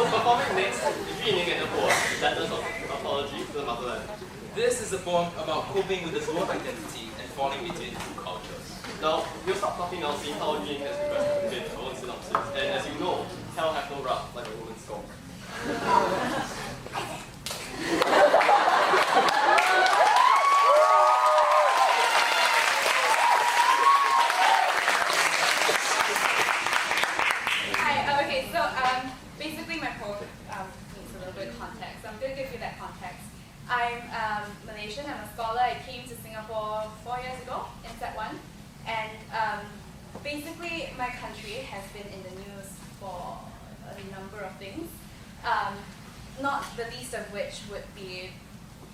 So performing next, Ning and the letters of apology to the motherland. This is a poem about coping with the dual identity and falling between two cultures. Now, we'll stop talking now, see how Ning has requested to give her own synopsis. And as you know, hell hath no rub like a woman's scorn. Basically my poem needs a little bit of context. I'm going to give you that context. I'm Malaysian, I'm a scholar. I came to Singapore 4 years ago in Set 1. And basically my country has been in the news for a number of things. Not the least of which would be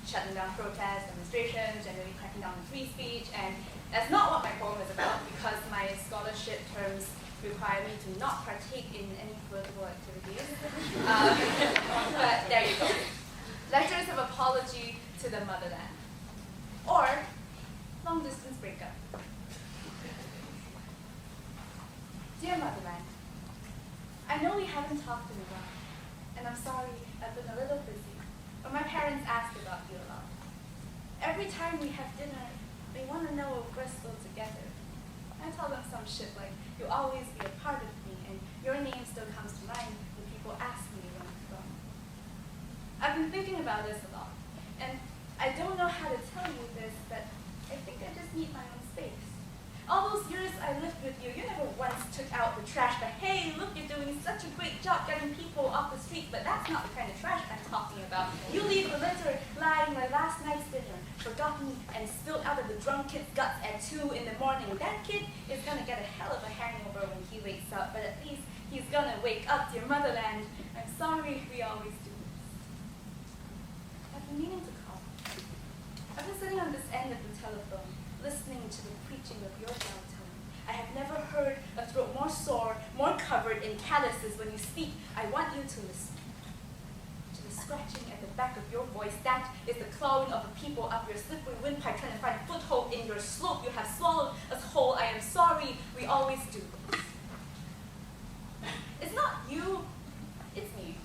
shutting down protests, demonstrations, generally cracking down on free speech. And that's not what my poem is about, because my scholarship terms require me to not partake in any political activities. But there you go. Letters of apology to the motherland. Or long distance breakup. Dear motherland, I know we haven't talked in a while, and I'm sorry I've been a little busy, but my parents ask about you a lot. Every time we have dinner, they want to know if we're still together. I tell them some shit like, you'll always be a part of me, and your name still comes to mind when people ask me where I'm from. I've been thinking about this a lot, and I don't know how to tell you this, but I think I just need my own space. All those years I lived with you, you never once took out the trash, but hey, look, you're doing such a great job getting people off the street, but that's not the kind of trash I'm talking about. You leave the litter lying my last night's dinner, forgotten and spilled out of the drunk kid's guts at 2 in the morning. That kid is gonna get a hell of a hangover when he wakes up, but at least he's gonna wake up, dear motherland. I'm sorry we always do this. I've been meaning to call. I've been sitting on this end of the telephone, listening to the preaching of your bell tone. I have never heard a throat more sore, more covered in calluses when you speak. I want you to listen. To the scratching at the back of your voice, that is the clawing of the people up your slippery windpipe trying to find a foothold in your slope. You have swallowed us whole. I am sorry, we always do this. It's not you, it's me.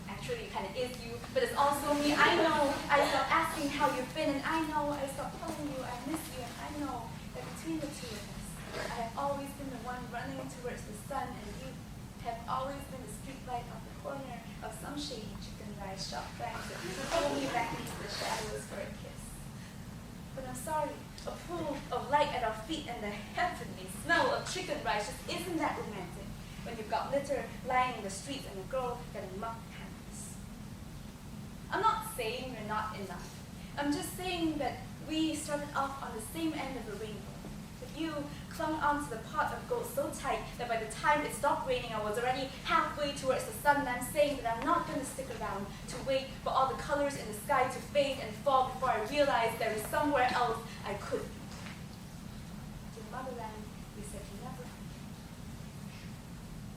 Actually, it kind of is you, but it's also me. I know I stopped asking how you've been, and I know I stopped telling you I miss you, and I know that between the two of us, I have always been the one running towards the sun, and you have always been the streetlight on the corner of some shady chicken rice shop bank that pull me back into the shadows for a kiss. But I'm sorry, a pool of light at our feet and the heavenly smell of chicken rice just isn't that romantic when you've got litter lying in the streets and a girl getting mucked. I'm not saying you're not enough. I'm just saying that we started off on the same end of the rainbow. But you clung onto the pot of gold so tight that by the time it stopped raining, I was already halfway towards the sun, and I'm saying that I'm not going to stick around to wait for all the colors in the sky to fade and fall before I realize there is somewhere else I could be. To the motherland, we said never.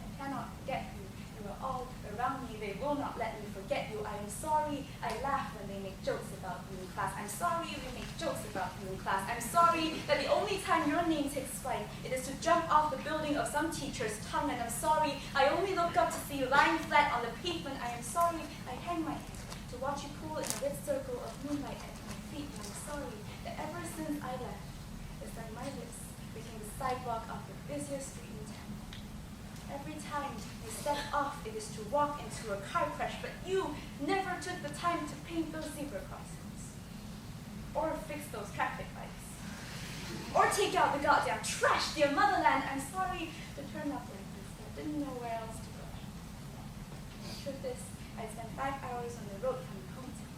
I cannot forget you. You are all around me. They will not let me forget you. I am sorry I laugh when they make jokes about you in class. I'm sorry we make jokes about you in class. I'm sorry that the only time your name takes flight, it is to jump off the building of some teacher's tongue. And I'm sorry I only look up to see you lying flat on the pavement. I am sorry I hang my head to watch you pool in a red circle of moonlight at my feet. And I'm sorry that ever since I left, it's like my lips became the sidewalk of the busiest street in town. Every time you step off, it is to walk into a car crash, but you never took the time to paint those zebra crossings, or fix those traffic lights, or take out the goddamn trash, dear motherland. I'm sorry to turn up like this. I didn't know where else to go. Truth is, I spent 5 hours on the road from hometown.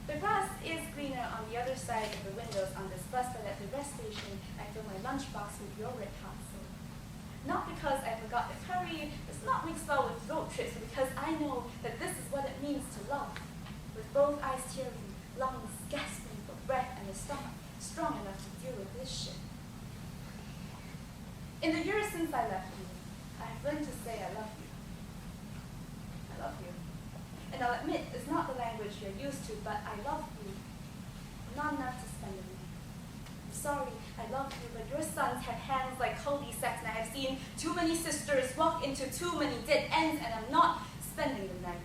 The grass is greener on the other side of the windows on this bus, but at the rest station, I fill my lunchbox with your red hot soda. Not because I forgot the curry, it's not mixed well with road trips, but because I know that this is what it means to love. With both eyes tearing, lungs gasping for breath, and a stomach strong enough to deal with this shit. In the years since I left you, I have learned to say I love you. I love you. And I'll admit, it's not the language you're used to, but I love you. Not enough to spend a night. sorry, I love you, but your sons have hands like cul-de-sacs, and I have seen too many sisters walk into too many dead ends, and I'm not spending the night.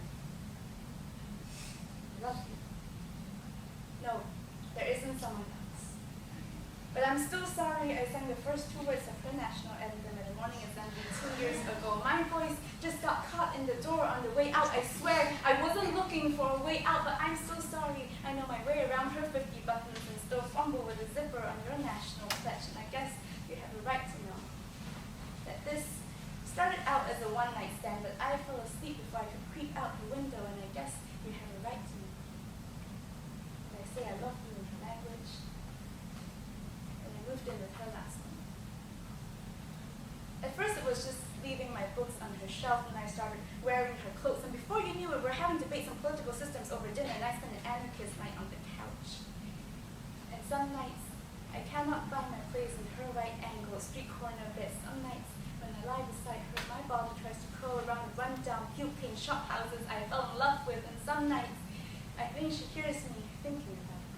I love you. No, there isn't someone else. But I'm still sorry I sang the first two words of her national anthem in the morning assembly 2 years ago. My voice just got caught in the door on the way out. I swear I wasn't looking for a way out, but I'm so sorry. I know my way around her 50 buttons and still fumble with a zipper on your national pledge. And I guess you have a right to know that this started out as a one-night stand, but I fell asleep before I could creep out the window, and I guess you have a right to know. And I say I love you in her language, and I moved in with her last month. At first it was just leaving my books on her shelf, and I started wearing her clothes, and before you knew it, we're having debates on political systems over dinner, and I spent an anarchist night on the couch. And some nights, I cannot find my place in her right angle, street corner bed. Some nights, when I lie beside her, my body tries to curl around the run-down, puke-pink shop houses I fell in love with, and some nights, I think she hears me thinking about it.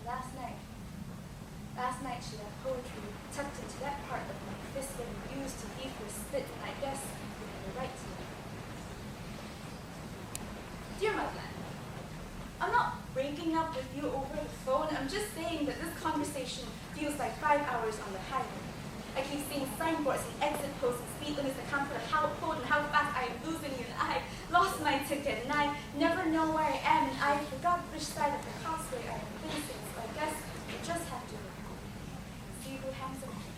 Last night she had poetry tucked into that part of my fist that we used to leave her spit, and I guess you have a right to know. Dear Motherland, I'm not breaking up with you over the phone. I'm just saying that this conversation feels like 5 hours on the highway. I keep seeing signboards and exit posts and speed limits that can't put how cold and how fast I am losing you, and I lost my ticket, and I never know where I am, and I forgot which side of the causeway I am facing, so I guess you just have to see who hangs around.